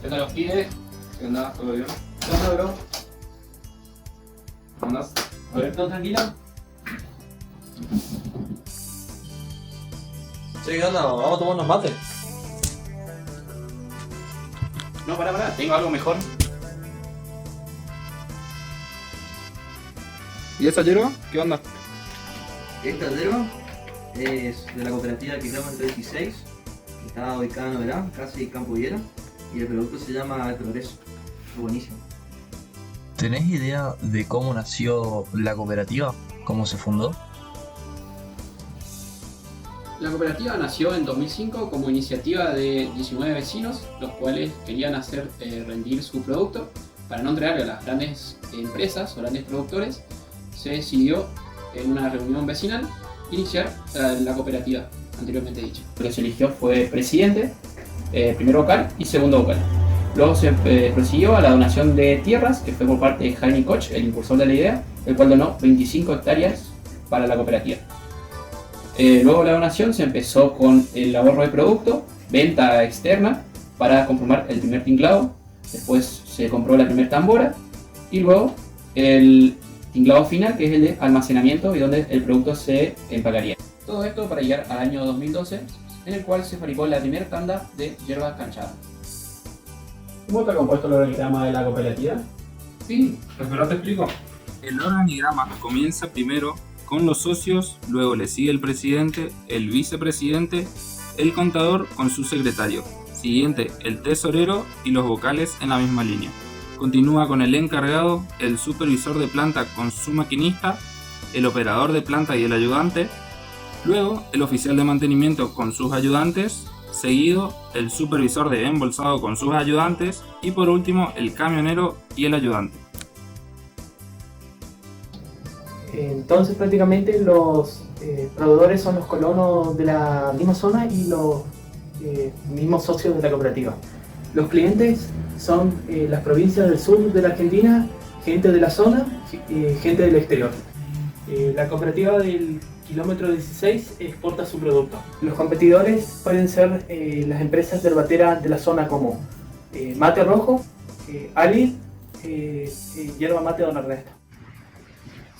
¿Qué tal los pibes? ¿Qué onda? ¿Todo bien? ¿Qué onda, bro? ¿Cómo andás? A ver, ¿todo tranquilo? Sí, ¿qué onda? Vamos a tomar unos mates. No, pará, tengo algo mejor. ¿Y esa yerba? ¿Qué onda? Esta yerba es de la cooperativa Kilómetro 16, que está ubicada en Oberá, casi Campo Viera, y el producto se llama El Progreso. Es buenísimo. ¿Tenés idea de cómo nació la cooperativa? ¿Cómo se fundó? La cooperativa nació en 2005 como iniciativa de 19 vecinos, los cuales querían hacer rendir su producto. Para no entregarle a las grandes empresas o grandes productores, se decidió en una reunión vecinal iniciar la cooperativa anteriormente dicha. Lo que se eligió fue presidente, primer vocal y segundo vocal. Luego se prosiguió a la donación de tierras, que fue por parte de Jaime Koch, el impulsor de la idea, el cual donó 25 hectáreas para la cooperativa. Luego la donación se empezó con el ahorro de producto, venta externa para conformar el primer tinglado, después se compró la primera tambora y luego el tinglado final, que es el de almacenamiento y donde el producto se empacaría. Todo esto para llegar al año 2012, en el cual se fabricó la primera tanda de hierba canchada. ¿Cómo está compuesto el organigrama de la cooperativa? Sí, pero te explico. El organigrama comienza primero con los socios, luego le sigue el presidente, el vicepresidente, el contador con su secretario, siguiente el tesorero y los vocales en la misma línea. Continúa con el encargado, el supervisor de planta con su maquinista, el operador de planta y el ayudante, luego el oficial de mantenimiento con sus ayudantes, seguido el supervisor de embolsado con sus ayudantes y por último el camionero y el ayudante. Entonces prácticamente los proveedores son los colonos de la misma zona y los mismos socios de la cooperativa. Los clientes son las provincias del sur de la Argentina, gente de la zona, gente del exterior. La cooperativa del Kilómetro 16 exporta su producto. Los competidores pueden ser las empresas yerbateras de la zona como Mate Rojo, Ali, Yerba Mate Don Ernesto.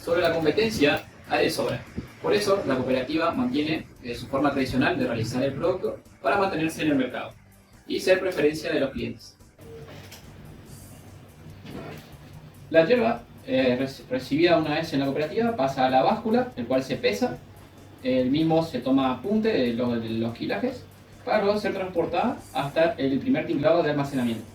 Sobre la competencia hay de sobra. Por eso la cooperativa mantiene su forma tradicional de realizar el producto para mantenerse en el mercado y ser preferencia de los clientes. La hierba recibida una vez en la cooperativa pasa a la báscula, el cual se pesa, el mismo se toma apunte de los kilajes para luego ser transportada hasta el primer tinglado de almacenamiento.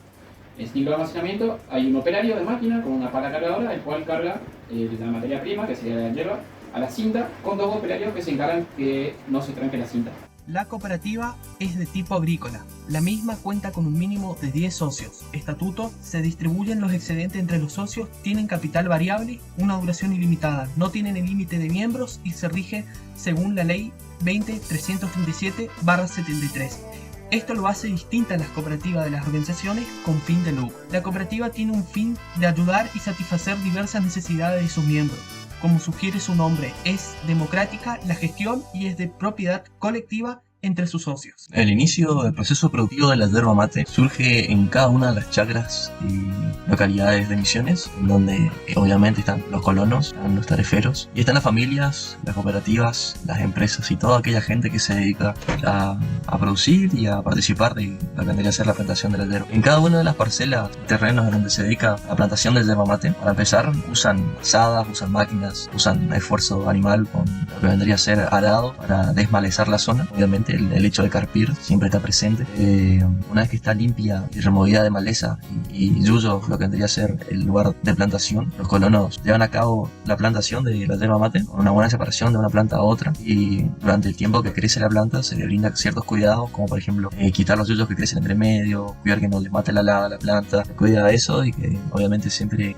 En el tinglado de almacenamiento hay un operario de máquina con una pala cargadora, el cual carga la materia prima, que sería la hierba, a la cinta, con dos operarios que se encargan que no se tranque la cinta. La cooperativa es de tipo agrícola. La misma cuenta con un mínimo de 10 socios. Estatuto: se distribuyen los excedentes entre los socios, tienen capital variable, una duración ilimitada, no tienen el límite de miembros y se rige según la ley 20.337/73. Esto lo hace distinta a las cooperativas de las organizaciones con fin de lucro. La cooperativa tiene un fin de ayudar y satisfacer diversas necesidades de sus miembros. Como sugiere su nombre, es democrática la gestión y es de propiedad colectiva entre sus socios. El inicio del proceso productivo de la yerba mate surge en cada una de las chacras y localidades de Misiones, en donde obviamente están los colonos, están los tareferos, y están las familias, las cooperativas, las empresas y toda aquella gente que se dedica a producir y a participar de lo que vendría a ser la plantación de la yerba. En cada una de las parcelas, terrenos en donde se dedica a la plantación de yerba mate, para empezar, usan asadas, usan máquinas, usan esfuerzo animal con lo que vendría a ser arado para desmalezar la zona. Obviamente el hecho de carpir siempre está presente. Una vez que está limpia y removida de maleza y yuyo, lo que vendría a ser el lugar de plantación, los colonos llevan a cabo la plantación de la yerba mate con una buena separación de una planta a otra, y durante el tiempo que crece la planta se le brinda ciertos cuidados, como por ejemplo quitar los yuyos que crecen entre medio, cuidar que no les mate la helada a la planta, cuida de eso y que obviamente siempre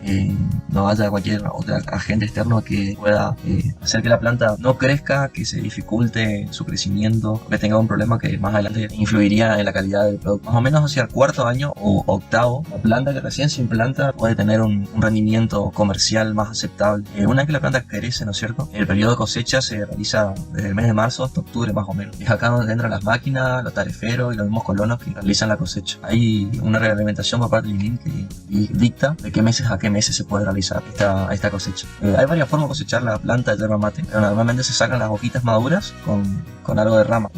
no haya cualquier otro agente externo que pueda hacer que la planta no crezca, que se dificulte su crecimiento, que tenga un problema que más adelante influiría en la calidad del producto. Más o menos hacia el cuarto año o octavo, la planta que recién se implanta puede tener un rendimiento comercial más aceptable. Una vez que la planta crece, ¿no es cierto? El periodo de cosecha se realiza desde el mes de marzo hasta octubre más o menos. Es acá donde entran las máquinas, los tariferos y los mismos colonos que realizan la cosecha. Hay una reglamentación por parte del INIM que dicta de qué meses a qué meses se puede realizar esta cosecha. Hay varias formas de cosechar la planta de yerba mate, pero normalmente se sacan las hojitas maduras con algo de rama.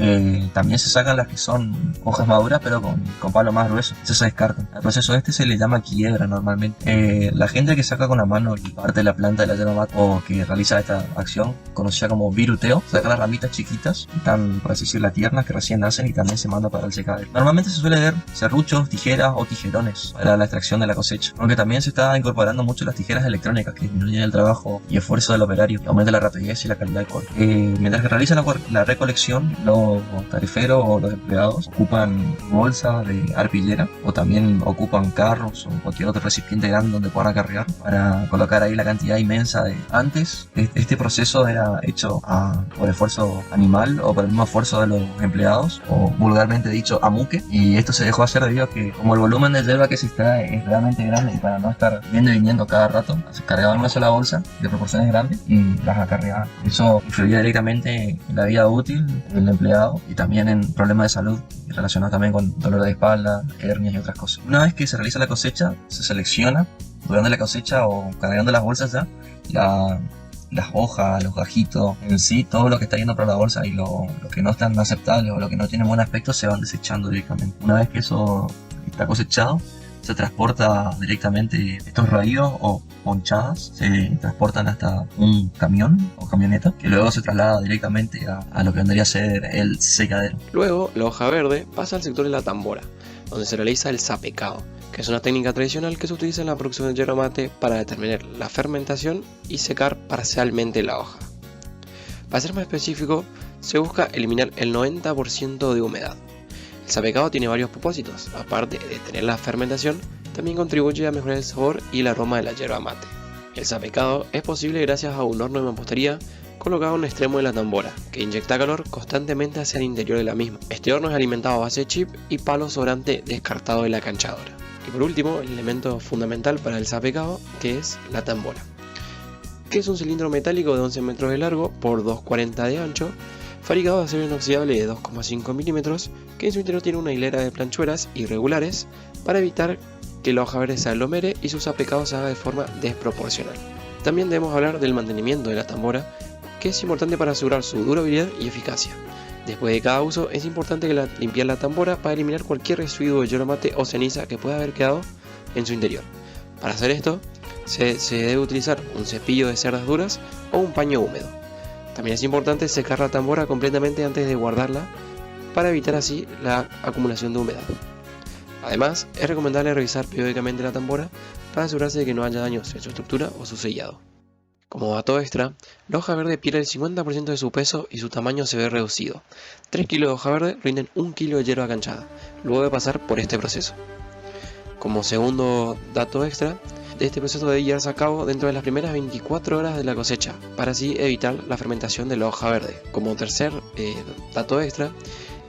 También se sacan las que son hojas maduras pero con palo más grueso. Eso se descarta. Al proceso este se le llama quiebra normalmente. La gente que saca con la mano parte de la planta de la yerba mate o que realiza esta acción, conocida como viruteo, saca las ramitas chiquitas, tan, por así decirlo, tiernas que recién nacen y también se manda para el secadero. Normalmente se suele ver serruchos, tijeras o tijerones para la extracción de la cosecha, aunque también se está incorporando mucho las tijeras electrónicas que disminuyen el trabajo y esfuerzo del operario y aumenta la rapidez y la calidad del corte. Mientras que realizan la recolección, los tariferos o los empleados ocupan bolsas de arpillera o también ocupan carros o cualquier otro recipiente grande donde puedan acarrear para colocar ahí la cantidad inmensa de... Antes este proceso era hecho por esfuerzo animal o por el mismo esfuerzo de los empleados, o vulgarmente dicho amuque, y esto se dejó hacer debido a que como el volumen de yerba que se extrae es realmente grande y para no estar viendo y viniendo cada rato, se cargaba en una sola bolsa de proporciones grandes y las acarreaba. Eso influía directamente en la vida útil del empleado y también en problemas de salud relacionados también con dolor de espalda, hernias y otras cosas. Una vez que se realiza la cosecha, se selecciona durante la cosecha o cargando las bolsas ya las hojas, los gajitos, en sí, todo lo que está yendo para la bolsa y lo que no están aceptables o lo que no tiene buen aspecto se van desechando directamente. Una vez que eso está cosechado, se transporta directamente estos raídos o ponchadas, se transportan hasta un camión o camioneta que luego se traslada directamente a lo que vendría a ser el secadero. Luego, la hoja verde pasa al sector de la tambora, donde se realiza el sapecado, que es una técnica tradicional que se utiliza en la producción de yerba mate para determinar la fermentación y secar parcialmente la hoja. Para ser más específico, se busca eliminar el 90% de humedad. El sapecado tiene varios propósitos, aparte de detener la fermentación, también contribuye a mejorar el sabor y el aroma de la yerba mate. El sapecado es posible gracias a un horno de mampostería colocado en un extremo de la tambora, que inyecta calor constantemente hacia el interior de la misma. Este horno es alimentado a base de chip y palo sobrante descartado de la canchadora. Y por último, el elemento fundamental para el sapecado, que es la tambora, que es un cilindro metálico de 11 metros de largo por 2,40 de ancho, fabricado de acero inoxidable de 2,5 milímetros, que en su interior tiene una hilera de planchuelas irregulares para evitar que la hoja verde se aglomere y su sapecado se haga de forma desproporcional. También debemos hablar del mantenimiento de la tambora, que es importante para asegurar su durabilidad y eficacia. Después de cada uso es importante limpiar la tambora para eliminar cualquier residuo de yerba mate o ceniza que pueda haber quedado en su interior. Para hacer esto se debe utilizar un cepillo de cerdas duras o un paño húmedo. También es importante secar la tambora completamente antes de guardarla para evitar así la acumulación de humedad. Además, es recomendable revisar periódicamente la tambora para asegurarse de que no haya daños en su estructura o su sellado. Como dato extra, la hoja verde pierde el 50% de su peso y su tamaño se ve reducido. 3 kilos de hoja verde rinden 1 kilo de hierba canchada, luego de pasar por este proceso. Como segundo dato extra, este proceso debe llevarse a cabo dentro de las primeras 24 horas de la cosecha, para así evitar la fermentación de la hoja verde. Como tercer dato extra,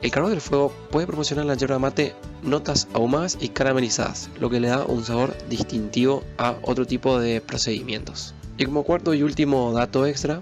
el calor del fuego puede proporcionar a la yerba mate notas ahumadas y caramelizadas, lo que le da un sabor distintivo a otro tipo de procedimientos. Y como cuarto y último dato extra,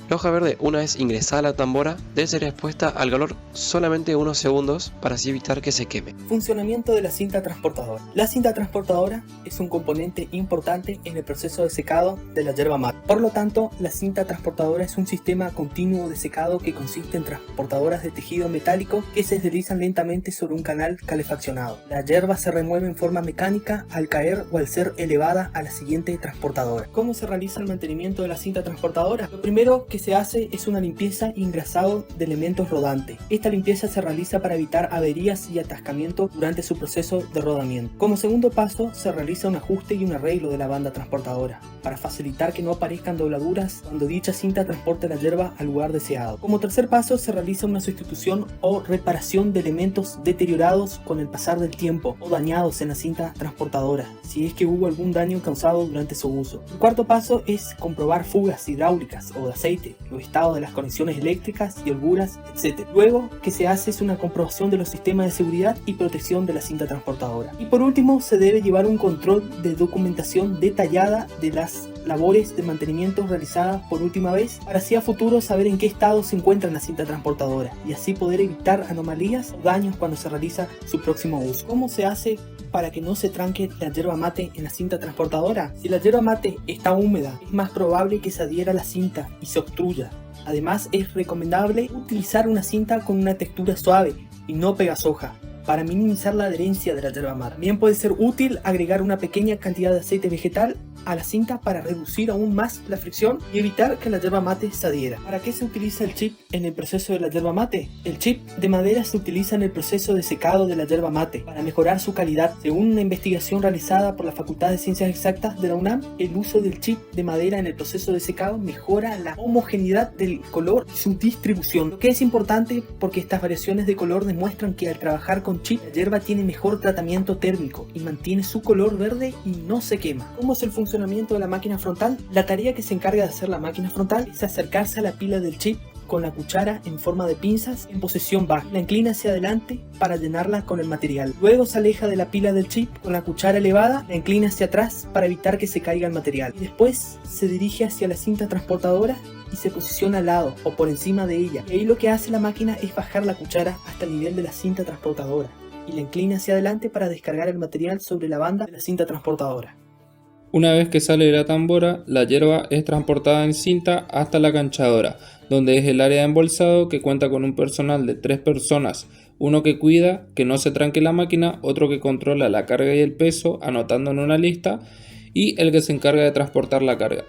la hoja verde, una vez ingresada a la tambora, debe ser expuesta al calor solamente unos segundos para así evitar que se queme. Funcionamiento de la cinta transportadora. La cinta transportadora es un componente importante en el proceso de secado de la yerba mate. Por lo tanto, la cinta transportadora es un sistema continuo de secado que consiste en transportadoras de tejido metálico que se deslizan lentamente sobre un canal calefaccionado. La yerba se remueve en forma mecánica al caer o al ser elevada a la siguiente transportadora. ¿Cómo se realiza el mantenimiento de la cinta transportadora? Lo primero que se hace es una limpieza y engrasado de elementos rodantes. Esta limpieza se realiza para evitar averías y atascamientos durante su proceso de rodamiento. Como segundo paso, se realiza un ajuste y un arreglo de la banda transportadora para facilitar que no aparezcan dobladuras cuando dicha cinta transporte la yerba al lugar deseado. Como tercer paso, se realiza una sustitución o reparación de elementos deteriorados con el pasar del tiempo o dañados en la cinta transportadora, si es que hubo algún daño causado durante su uso. El cuarto paso es comprobar fugas hidráulicas o de aceite ambiente, los estados de las conexiones eléctricas y holguras, etc. Luego, que se hace es una comprobación de los sistemas de seguridad y protección de la cinta transportadora. Y por último, se debe llevar un control de documentación detallada de las labores de mantenimiento realizadas por última vez, para así a futuro saber en qué estado se encuentra la cinta transportadora y así poder evitar anomalías o daños cuando se realiza su próximo uso. ¿Cómo se hace para que no se tranque la yerba mate en la cinta transportadora? Si la yerba mate está húmeda, es más probable que se adhiera a la cinta y se obstruya. Además, es recomendable utilizar una cinta con una textura suave y no pegajosa, para minimizar la adherencia de la yerba mate. También puede ser útil agregar una pequeña cantidad de aceite vegetal a la cinta para reducir aún más la fricción y evitar que la yerba mate se adhiera. ¿Para qué se utiliza el chip en el proceso de la yerba mate? El chip de madera se utiliza en el proceso de secado de la yerba mate para mejorar su calidad. Según una investigación realizada por la Facultad de Ciencias Exactas de la UNAM, el uso del chip de madera en el proceso de secado mejora la homogeneidad del color y su distribución, lo que es importante porque estas variaciones de color demuestran que al trabajar con chip, la yerba tiene mejor tratamiento térmico y mantiene su color verde y no se quema. ¿Cómo es el funcionamiento de la máquina frontal? La tarea que se encarga de hacer la máquina frontal es acercarse a la pila del chip con la cuchara en forma de pinzas en posición baja. La inclina hacia adelante para llenarla con el material. Luego se aleja de la pila del chip con la cuchara elevada, la inclina hacia atrás para evitar que se caiga el material. Y después se dirige hacia la cinta transportadora y se posiciona al lado o por encima de ella. Y ahí lo que hace la máquina es bajar la cuchara hasta el nivel de la cinta transportadora y la inclina hacia adelante para descargar el material sobre la banda de la cinta transportadora. Una vez que sale de la tambora, la yerba es transportada en cinta hasta la canchadora, donde es el área de embolsado que cuenta con un personal de 3 personas, uno que cuida que no se tranque la máquina, otro que controla la carga y el peso anotando en una lista y el que se encarga de transportar la carga.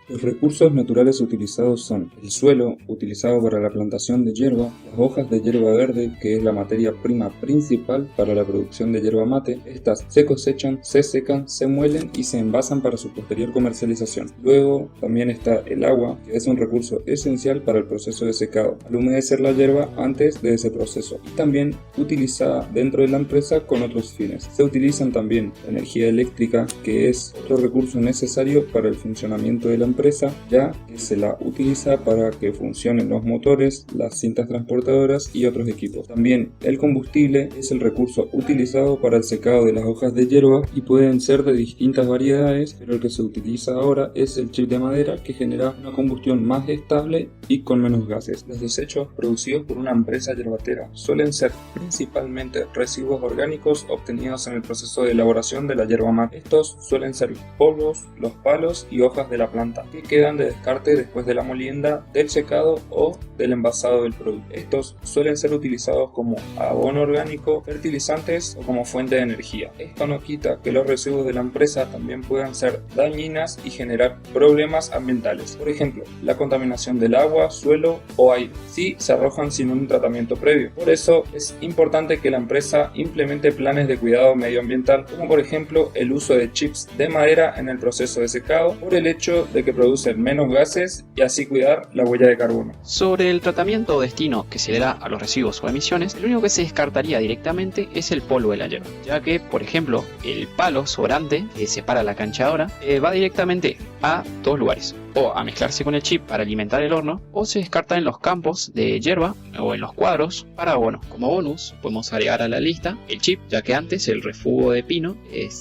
Los recursos naturales utilizados son el suelo, utilizado para la plantación de yerba, las hojas de yerba verde, que es la materia prima principal para la producción de yerba mate. Estas se cosechan, se secan, se muelen y se envasan para su posterior comercialización. Luego también está el agua, que es un recurso esencial para el proceso de secado, al humedecer la yerba antes de ese proceso, y también utilizada dentro de la empresa con otros fines. Se utilizan también la energía eléctrica, que es otro recurso necesario para el funcionamiento de la empresa, ya que se la utiliza para que funcionen los motores, las cintas transportadoras y otros equipos. También el combustible es el recurso utilizado para el secado de las hojas de yerba y pueden ser de distintas variedades, pero el que se utiliza ahora es el chip de madera, que genera una combustión más estable y con menos gases. Los desechos producidos por una empresa yerbatera suelen ser principalmente residuos orgánicos obtenidos en el proceso de elaboración de la yerba mate. Estos suelen ser los polvos, los palos y hojas de la planta, que quedan de descarte después de la molienda, del secado o del envasado del producto. Estos suelen ser utilizados como abono orgánico, fertilizantes o como fuente de energía. Esto no quita que los residuos de la empresa también puedan ser dañinas y generar problemas ambientales. Por ejemplo, la contaminación del agua, suelo o aire, si se arrojan sin un tratamiento previo. Por eso es importante que la empresa implemente planes de cuidado medioambiental, como por ejemplo el uso de chips de madera en el proceso de secado, por el hecho de que producen menos gases y así cuidar la huella de carbono. Sobre el tratamiento o destino que se le da a los residuos o emisiones, lo único que se descartaría directamente es el polvo de la yerba, ya que, por ejemplo, el palo sobrante que separa la canchadora va directamente a 2 lugares: o a mezclarse con el chip para alimentar el horno, o se descarta en los campos de yerba o en los cuadros para abono. Como bonus podemos agregar a la lista el chip, ya que antes el refugo de pino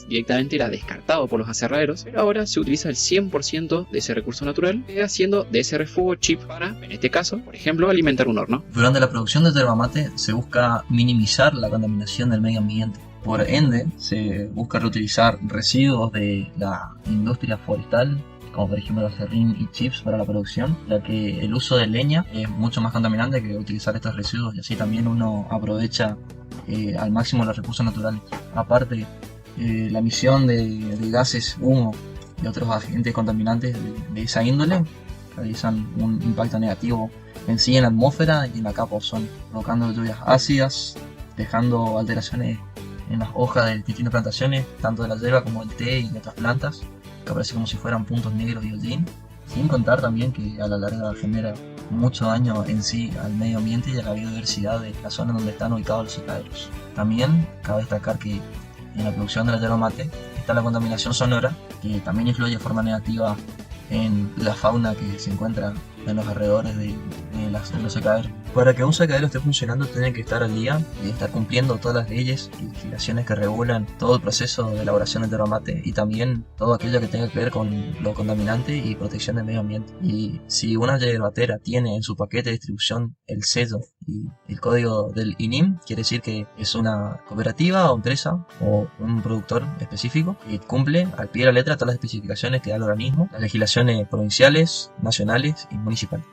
directamente era descartado por los aserraderos, pero ahora se utiliza el 100% de ese recurso natural, haciendo de ese refugo chip para, en este caso, por ejemplo, alimentar un horno. Durante la producción de yerba mate se busca minimizar la contaminación del medio ambiente. Por ende, se busca reutilizar residuos de la industria forestal, como por ejemplo el acerrín y chips para la producción, ya que el uso de leña es mucho más contaminante que utilizar estos residuos, y así también uno aprovecha al máximo los recursos naturales. Aparte, la emisión de gases, humo y otros agentes contaminantes de esa índole realizan un impacto negativo en sí en la atmósfera y en la capa de ozono, provocando lluvias ácidas, dejando alteraciones en las hojas de distintas plantaciones, tanto de la yerba como del té y de otras plantas, que aparece como si fueran puntos negros y hollín, sin contar también que a la larga genera mucho daño en sí al medio ambiente y a la biodiversidad de la zona donde están ubicados los secaderos. También cabe destacar que en la producción de la yerba mate está la contaminación sonora, que también influye de forma negativa en la fauna que se encuentra en los alrededores de los secaderos. Para que un secadero esté funcionando tiene que estar al día y estar cumpliendo todas las leyes y legislaciones que regulan todo el proceso de elaboración del yerba mate y también todo aquello que tenga que ver con lo contaminante y protección del medio ambiente. Y si una yerbatera tiene en su paquete de distribución el sello y el código del INIM, quiere decir que es una cooperativa o empresa o un productor específico y cumple al pie de la letra todas las especificaciones que da el organismo, las legislaciones provinciales, nacionales y municipales.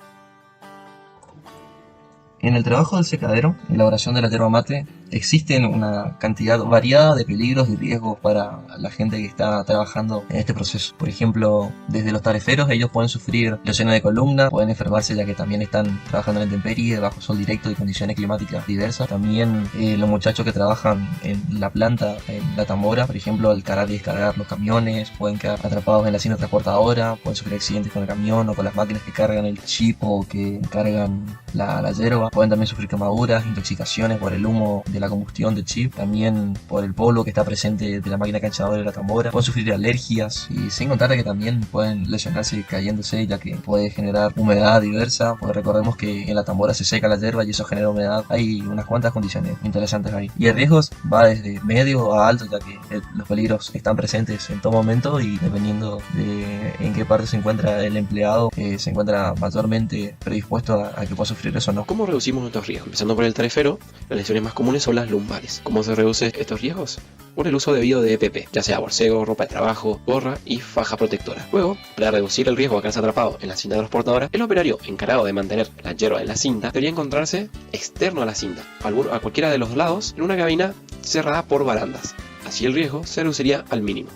En el trabajo del secadero, elaboración de la yerba mate, existen una cantidad variada de peligros y riesgos para la gente que está trabajando en este proceso. Por ejemplo, desde los tareferos, ellos pueden sufrir lesiones de columna, pueden enfermarse ya que también están trabajando en la intemperie, bajo sol directo y condiciones climáticas diversas. También los muchachos que trabajan en la planta, en la tambora, por ejemplo, al cargar y descargar los camiones, pueden quedar atrapados en la cinta transportadora, pueden sufrir accidentes con el camión o con las máquinas que cargan el chip o que cargan la yerba. Pueden también sufrir quemaduras, intoxicaciones por el humo de la combustión del chip, también por el polvo que está presente de la máquina canchadora de la tambora. Pueden sufrir alergias y sin contar que también pueden lesionarse cayéndose, ya que puede generar humedad diversa, porque recordemos que en la tambora se seca la yerba y eso genera humedad. Hay unas cuantas condiciones interesantes ahí. Y el riesgo va desde medio a alto, ya que los peligros están presentes en todo momento y dependiendo de en qué parte se encuentra el empleado, se encuentra mayormente predispuesto a que pueda sufrir eso o no. ¿Cómo reducimos nuestros riesgos? Empezando por el tarefero, las lesiones más comunes son las lumbares. ¿Cómo se reduce estos riesgos? Por el uso debido de EPP, ya sea borcego, ropa de trabajo, gorra y faja protectora. Luego, para reducir el riesgo de quedarse atrapado en la cinta transportadora, el operario encargado de mantener la yerba en la cinta debería encontrarse externo a la cinta, a cualquiera de los lados, en una cabina cerrada por barandas. Así el riesgo se reduciría al mínimo.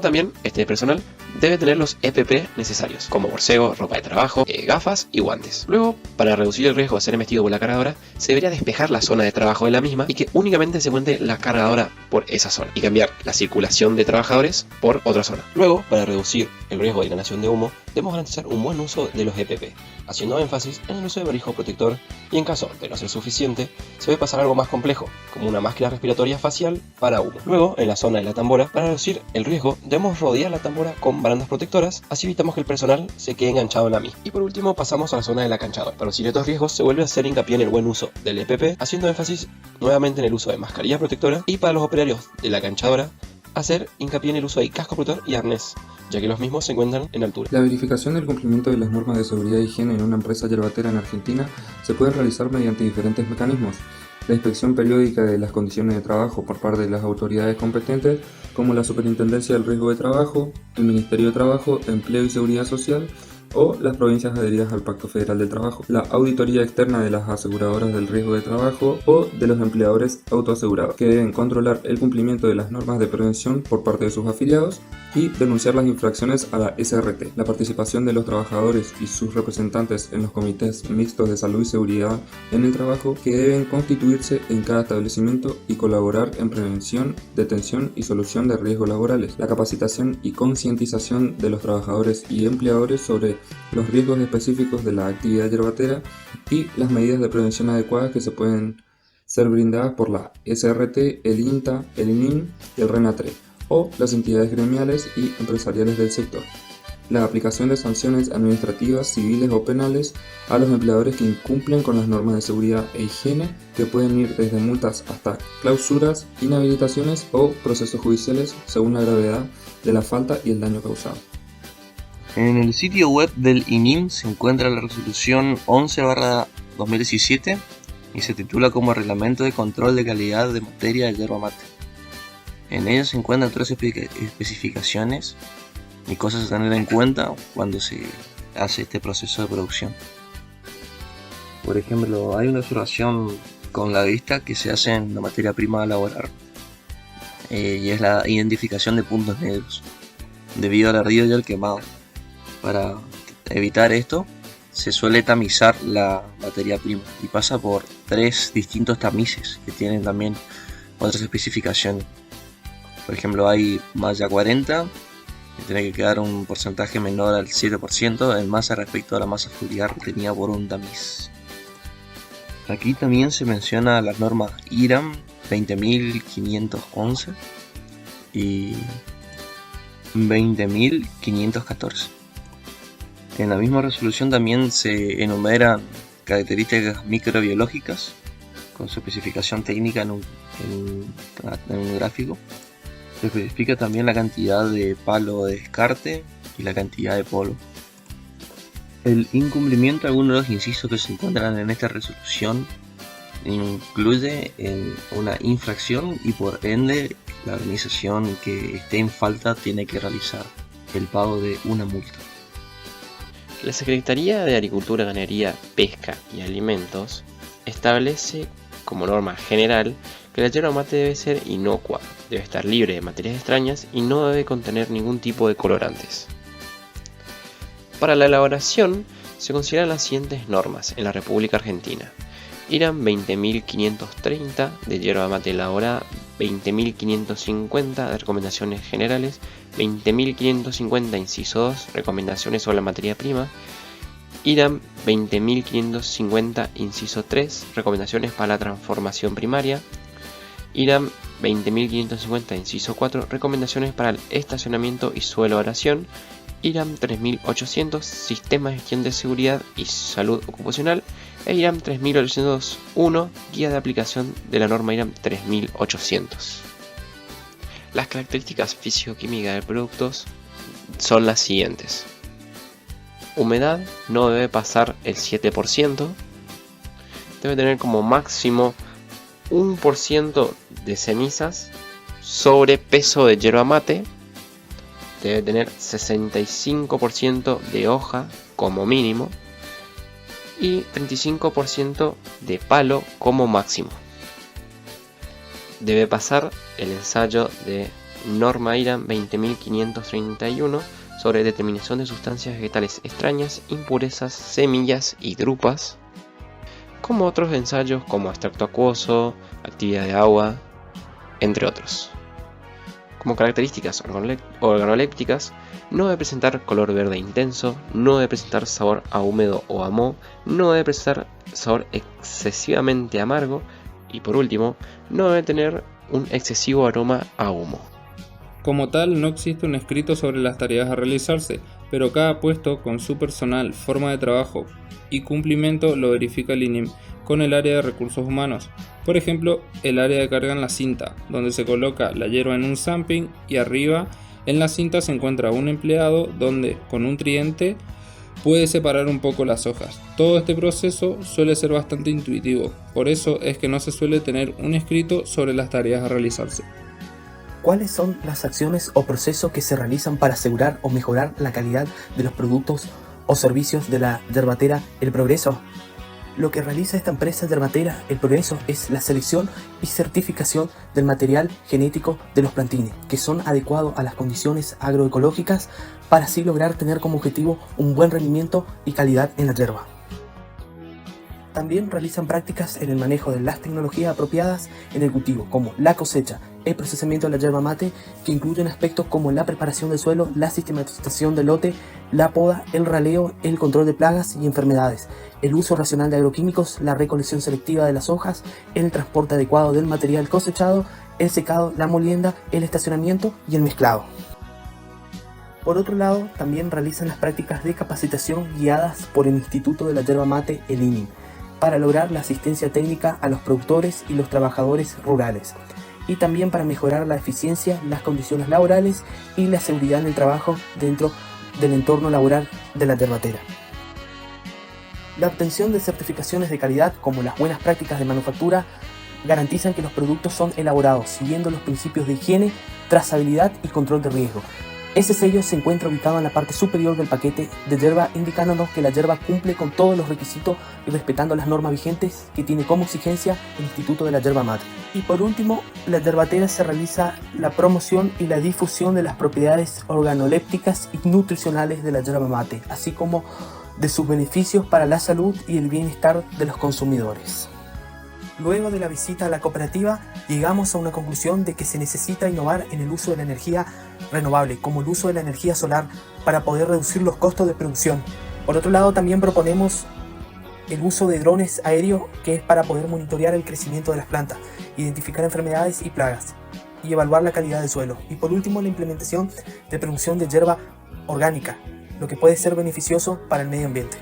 También, este personal debe tener los EPP necesarios, como borcego, ropa de trabajo, gafas y guantes. Luego, para reducir el riesgo de ser embestido por la cargadora, se debería despejar la zona de trabajo de la misma y que únicamente se encuentre la cargadora por esa zona y cambiar la circulación de trabajadores por otra zona. Luego, para reducir el riesgo de inhalación de humo, debemos garantizar un buen uso de los EPP, haciendo énfasis en el uso de barbijo protector y en caso de no ser suficiente, se debe pasar algo más complejo, como una máscara respiratoria facial para humo. Luego, en la zona de la tambora, para reducir el riesgo, debemos rodear la tambora con barandas protectoras, así evitamos que el personal se quede enganchado en la misma. Y por último, pasamos a la zona de la canchadora. Para reducir estos riesgos, se vuelve a hacer hincapié en el buen uso del EPP, haciendo énfasis nuevamente en el uso de mascarilla protectora y para los operarios de la canchadora, hacer hincapié en el uso de casco protector y arnés, ya que los mismos se encuentran en altura. La verificación del cumplimiento de las normas de seguridad e higiene en una empresa yerbatera en Argentina se puede realizar mediante diferentes mecanismos. La inspección periódica de las condiciones de trabajo por parte de las autoridades competentes, como la Superintendencia del Riesgo de Trabajo, el Ministerio de Trabajo, Empleo y Seguridad Social, o las provincias adheridas al Pacto Federal del Trabajo, la auditoría externa de las aseguradoras del riesgo de trabajo o de los empleadores autoasegurados, que deben controlar el cumplimiento de las normas de prevención por parte de sus afiliados y denunciar las infracciones a la SRT. La participación de los trabajadores y sus representantes en los comités mixtos de salud y seguridad en el trabajo, que deben constituirse en cada establecimiento y colaborar en prevención, detención y solución de riesgos laborales. La capacitación y concientización de los trabajadores y empleadores sobre los riesgos específicos de la actividad yerbatera y las medidas de prevención adecuadas que se pueden ser brindadas por la SRT, el INTA, el INIM y el RENATRE o las entidades gremiales y empresariales del sector. La aplicación de sanciones administrativas, civiles o penales a los empleadores que incumplen con las normas de seguridad e higiene, que pueden ir desde multas hasta clausuras, inhabilitaciones o procesos judiciales según la gravedad de la falta y el daño causado. En el sitio web del INIM se encuentra la resolución 11/2017 y se titula como Reglamento de Control de Calidad de Materia de Yerba Mate. En ella se encuentran 3 especificaciones y cosas a tener en cuenta cuando se hace este proceso de producción. Por ejemplo, hay una observación con la vista que se hace en la materia prima a elaborar y es la identificación de puntos negros debido al ardido y al quemado. Para evitar esto, se suele tamizar la materia prima y pasa por 3 distintos tamices que tienen también otras especificaciones. Por ejemplo, hay malla 40, que tiene que quedar un porcentaje menor al 7% en masa respecto a la masa foliar retenida por un tamiz. Aquí también se menciona las normas IRAM 20.511 y 20.514. En la misma resolución también se enumeran características microbiológicas con su especificación técnica en un gráfico. Se especifica también la cantidad de palo de descarte y la cantidad de polvo. El incumplimiento de algunos de los incisos que se encuentran en esta resolución incluye una infracción y por ende la organización que esté en falta tiene que realizar el pago de una multa. La Secretaría de Agricultura, Ganadería, Pesca y Alimentos establece como norma general que la yerba mate debe ser inocua, debe estar libre de materias extrañas y no debe contener ningún tipo de colorantes. Para la elaboración se consideran las siguientes normas en la República Argentina. IRAM 20.530 de yerba mate elaborada, 20.550 de recomendaciones generales, 20.550 inciso 2 recomendaciones sobre la materia prima, IRAM 20.550 inciso 3 recomendaciones para la transformación primaria, IRAM 20.550 inciso 4 recomendaciones para el estacionamiento y su elaboración, IRAM 3800 Sistema de Gestión de Seguridad y Salud Ocupacional e IRAM 3801 Guía de aplicación de la norma IRAM 3800. Las características físico-químicas del producto son las siguientes. Humedad no debe pasar el 7%, debe tener como máximo 1% de cenizas sobre peso de yerba mate, debe tener 65% de hoja como mínimo y 35% de palo como máximo. Debe pasar el ensayo de norma IRAM 20.531 sobre determinación de sustancias vegetales extrañas, impurezas, semillas y drupas, como otros ensayos como extracto acuoso, actividad de agua, entre otros. Como características organolépticas, no debe presentar color verde intenso, no debe presentar sabor a húmedo o a moho, no debe presentar sabor excesivamente amargo y por último, no debe tener un excesivo aroma a humo. Como tal, no existe un escrito sobre las tareas a realizarse, pero cada puesto con su personal, forma de trabajo y cumplimiento lo verifica el INIM con el área de recursos humanos. Por ejemplo, el área de carga en la cinta, donde se coloca la hierba en un zamping y arriba en la cinta se encuentra un empleado donde con un tridente puede separar un poco las hojas. Todo este proceso suele ser bastante intuitivo, por eso es que no se suele tener un escrito sobre las tareas a realizarse. ¿Cuáles son las acciones o procesos que se realizan para asegurar o mejorar la calidad de los productos o servicios de la yerbatera El Progreso? Lo que realiza esta empresa yerbatera El Progreso es la selección y certificación del material genético de los plantines, que son adecuados a las condiciones agroecológicas para así lograr tener como objetivo un buen rendimiento y calidad en la yerba. También realizan prácticas en el manejo de las tecnologías apropiadas en el cultivo, como la cosecha, el procesamiento de la yerba mate, que incluyen aspectos como la preparación del suelo, la sistematización del lote, la poda, el raleo, el control de plagas y enfermedades, el uso racional de agroquímicos, la recolección selectiva de las hojas, el transporte adecuado del material cosechado, el secado, la molienda, el estacionamiento y el mezclado. Por otro lado, también realizan las prácticas de capacitación guiadas por el Instituto de la Yerba Mate, el INIM, para lograr la asistencia técnica a los productores y los trabajadores rurales, y también para mejorar la eficiencia, las condiciones laborales y la seguridad en el trabajo dentro del entorno laboral de la yerbatera. La obtención de certificaciones de calidad, como las buenas prácticas de manufactura, garantizan que los productos son elaborados siguiendo los principios de higiene, trazabilidad y control de riesgo. Ese sello se encuentra ubicado en la parte superior del paquete de yerba, indicándonos que la yerba cumple con todos los requisitos y respetando las normas vigentes que tiene como exigencia el Instituto de la Yerba Mate. Y por último, la yerbatera se realiza la promoción y la difusión de las propiedades organolépticas y nutricionales de la yerba mate, así como de sus beneficios para la salud y el bienestar de los consumidores. Luego de la visita a la cooperativa, llegamos a una conclusión de que se necesita innovar en el uso de la energía renovable, como el uso de la energía solar, para poder reducir los costos de producción. Por otro lado, también proponemos el uso de drones aéreos, que es para poder monitorear el crecimiento de las plantas, identificar enfermedades y plagas, y evaluar la calidad del suelo. Y por último, la implementación de producción de yerba orgánica, lo que puede ser beneficioso para el medio ambiente.